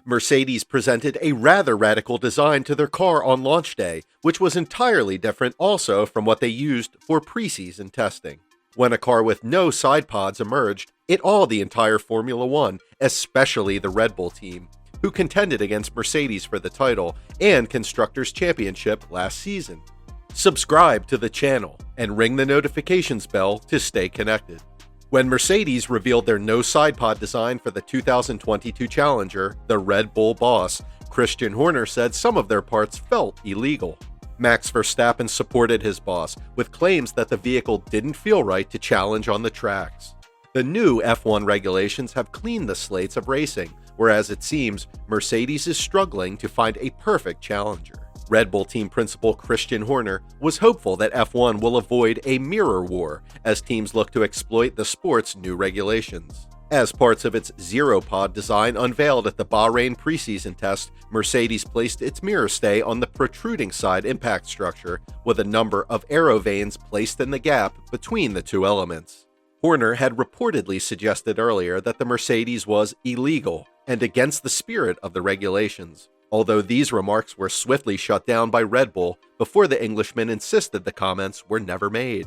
Mercedes presented a rather radical design to their car on launch day, which was entirely different also from what they used for preseason testing. When a car with no side pods emerged, it awed the entire Formula One, especially the Red Bull team, who contended against Mercedes for the title and Constructors' Championship last season. Subscribe to the channel and ring the notifications bell to stay connected. When Mercedes revealed their no side pod design for the 2022 Challenger, the Red Bull boss, Christian Horner, said some of their parts felt illegal. Max Verstappen supported his boss, with claims that the vehicle didn't feel right to challenge on the tracks. The new F1 regulations have cleaned the slates of racing, whereas it seems Mercedes is struggling to find a perfect challenger. Red Bull team principal Christian Horner was hopeful that F1 will avoid a mirror war as teams look to exploit the sport's new regulations. As parts of its zero-pod design unveiled at the Bahrain preseason test, Mercedes placed its mirror stay on the protruding side impact structure with a number of aero vanes placed in the gap between the two elements. Horner had reportedly suggested earlier that the Mercedes was illegal and against the spirit of the regulations, although these remarks were swiftly shut down by Red Bull before the Englishman insisted the comments were never made.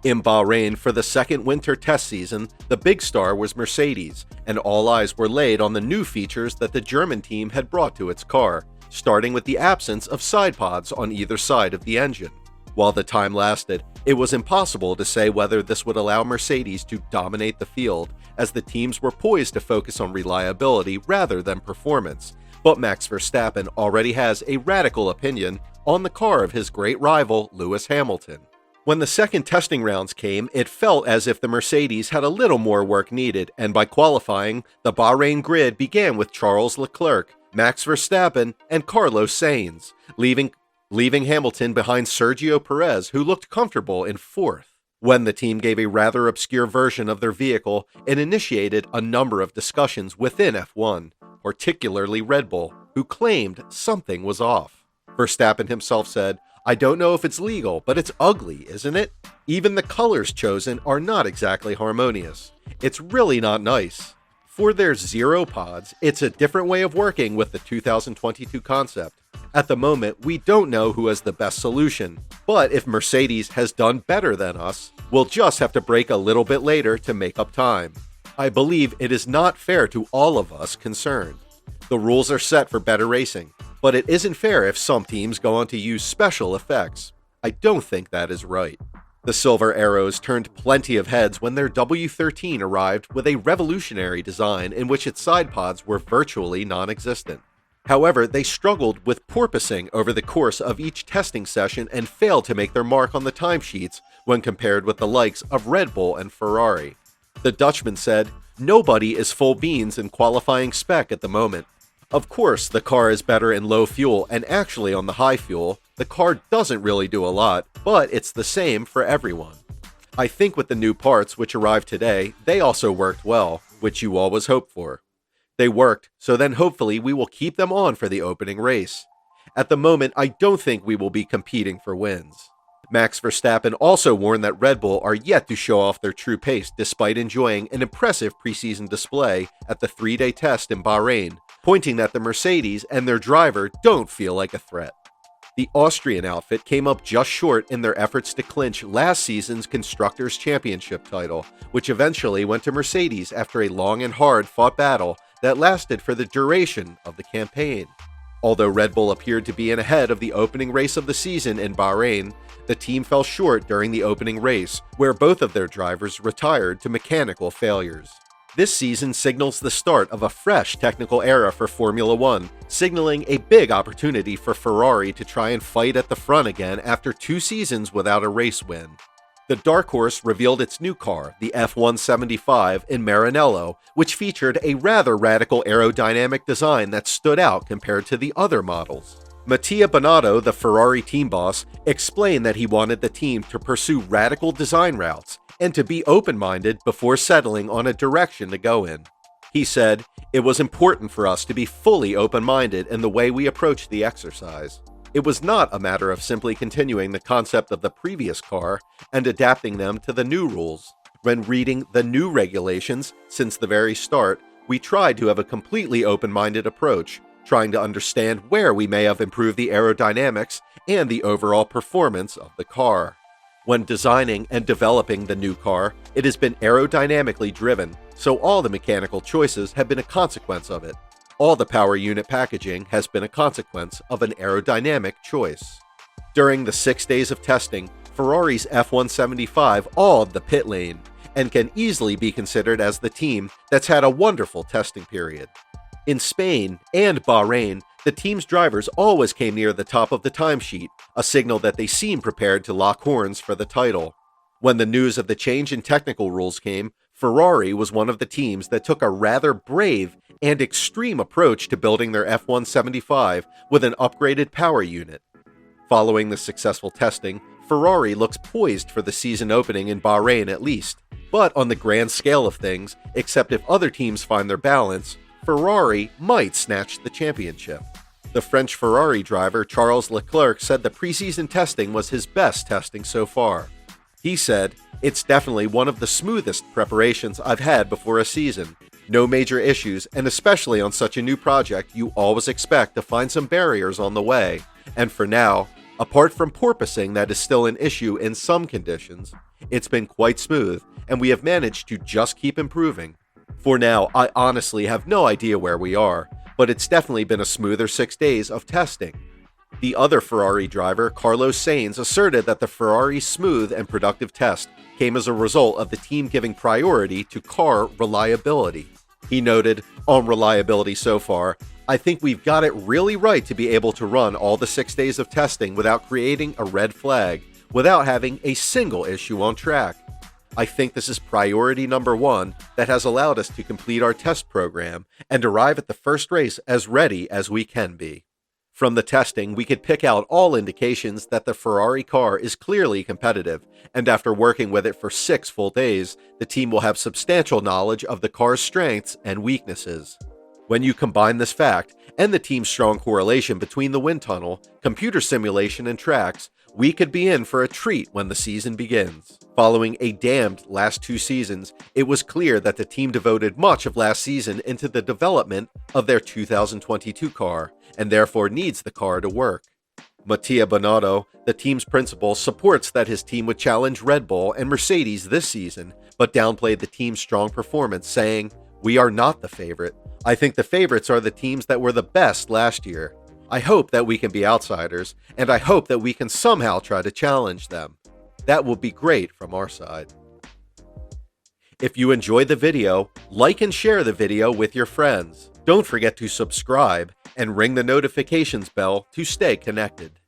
In Bahrain for the second winter test season, the big star was Mercedes, and all eyes were laid on the new features that the German team had brought to its car, starting with the absence of side pods on either side of the engine. While the time lasted, it was impossible to say whether this would allow Mercedes to dominate the field, as the teams were poised to focus on reliability rather than performance. But Max Verstappen already has a radical opinion on the car of his great rival, Lewis Hamilton. When the second testing rounds came, it felt as if the Mercedes had a little more work needed, and by qualifying, the Bahrain grid began with Charles Leclerc, Max Verstappen, and Carlos Sainz, leaving Hamilton behind Sergio Pérez, who looked comfortable in fourth. When the team gave a rather obscure version of their vehicle, it initiated a number of discussions within F1, particularly Red Bull, who claimed something was off. Verstappen himself said, "I don't know if it's legal, but it's ugly, isn't it? Even the colors chosen are not exactly harmonious. It's really not nice." For their zero pods, it's a different way of working with the 2022 concept. At the moment, we don't know who has the best solution, but if Mercedes has done better than us, we'll just have to break a little bit later to make up time. I believe it is not fair to all of us concerned. The rules are set for better racing, but it isn't fair if some teams go on to use special effects. I don't think that is right. The Silver Arrows turned plenty of heads when their W13 arrived with a revolutionary design in which its side pods were virtually non-existent. However, they struggled with porpoising over the course of each testing session and failed to make their mark on the timesheets when compared with the likes of Red Bull and Ferrari. The Dutchman said, "Nobody is full beans in qualifying spec at the moment. Of course, the car is better in low fuel, and actually on the high fuel, the car doesn't really do a lot, but it's the same for everyone. I think with the new parts which arrived today, they also worked well, which you always hope for. They worked, so then hopefully we will keep them on for the opening race. At the moment, I don't think we will be competing for wins." Max Verstappen also warned that Red Bull are yet to show off their true pace despite enjoying an impressive preseason display at the 3-day test in Bahrain, pointing that the Mercedes and their driver don't feel like a threat. The Austrian outfit came up just short in their efforts to clinch last season's Constructors' Championship title, which eventually went to Mercedes after a long and hard-fought battle that lasted for the duration of the campaign. Although Red Bull appeared to be in ahead of the opening race of the season in Bahrain, the team fell short during the opening race, where both of their drivers retired to mechanical failures. This season signals the start of a fresh technical era for Formula One, signaling a big opportunity for Ferrari to try and fight at the front again after 2 seasons without a race win. The Dark Horse revealed its new car, the F175 in Maranello, which featured a rather radical aerodynamic design that stood out compared to the other models. Mattia Binotto, the Ferrari team boss, explained that he wanted the team to pursue radical design routes and to be open-minded before settling on a direction to go in. He said, "It was important for us to be fully open-minded in the way we approached the exercise. It was not a matter of simply continuing the concept of the previous car and adapting them to the new rules. When reading the new regulations, since the very start, we tried to have a completely open-minded approach, trying to understand where we may have improved the aerodynamics and the overall performance of the car. When designing and developing the new car, it has been aerodynamically driven, so all the mechanical choices have been a consequence of it. All the power unit packaging has been a consequence of an aerodynamic choice. During the 6 days of testing, Ferrari's F175 awed the pit lane, and can easily be considered as the team that's had a wonderful testing period. In Spain and Bahrain, the team's drivers always came near the top of the timesheet, a signal that they seemed prepared to lock horns for the title. When the news of the change in technical rules came, Ferrari was one of the teams that took a rather brave and extreme approach to building their F175 with an upgraded power unit. Following the successful testing, Ferrari looks poised for the season opening in Bahrain at least, but on the grand scale of things, except if other teams find their balance, Ferrari might snatch the championship. The French Ferrari driver Charles Leclerc said the preseason testing was his best testing so far. He said, "It's definitely one of the smoothest preparations I've had before a season. No major issues, and especially on such a new project, you always expect to find some barriers on the way. And for now, apart from porpoising that is still an issue in some conditions, it's been quite smooth, and we have managed to just keep improving. For now, I honestly have no idea where we are, but it's definitely been a smoother 6 days of testing." The other Ferrari driver, Carlos Sainz, asserted that the Ferrari's smooth and productive test came as a result of the team giving priority to car reliability. He noted, "On reliability so far, I think we've got it really right to be able to run all the 6 days of testing without creating a red flag, without having a single issue on track. I think this is priority number one that has allowed us to complete our test program and arrive at the first race as ready as we can be." From the testing, we could pick out all indications that the Ferrari car is clearly competitive, and after working with it for 6 full days, the team will have substantial knowledge of the car's strengths and weaknesses. When you combine this fact and the team's strong correlation between the wind tunnel, computer simulation, and tracks, we could be in for a treat when the season begins. Following a damned last 2 seasons, it was clear that the team devoted much of last season into the development of their 2022 car, and therefore needs the car to work. Mattia Binotto, the team's principal, supports that his team would challenge Red Bull and Mercedes this season, but downplayed the team's strong performance, saying, "We are not the favorite. I think the favorites are the teams that were the best last year. I hope that we can be outsiders, and I hope that we can somehow try to challenge them. That will be great from our side." If you enjoyed the video, like and share the video with your friends. Don't forget to subscribe and ring the notifications bell to stay connected.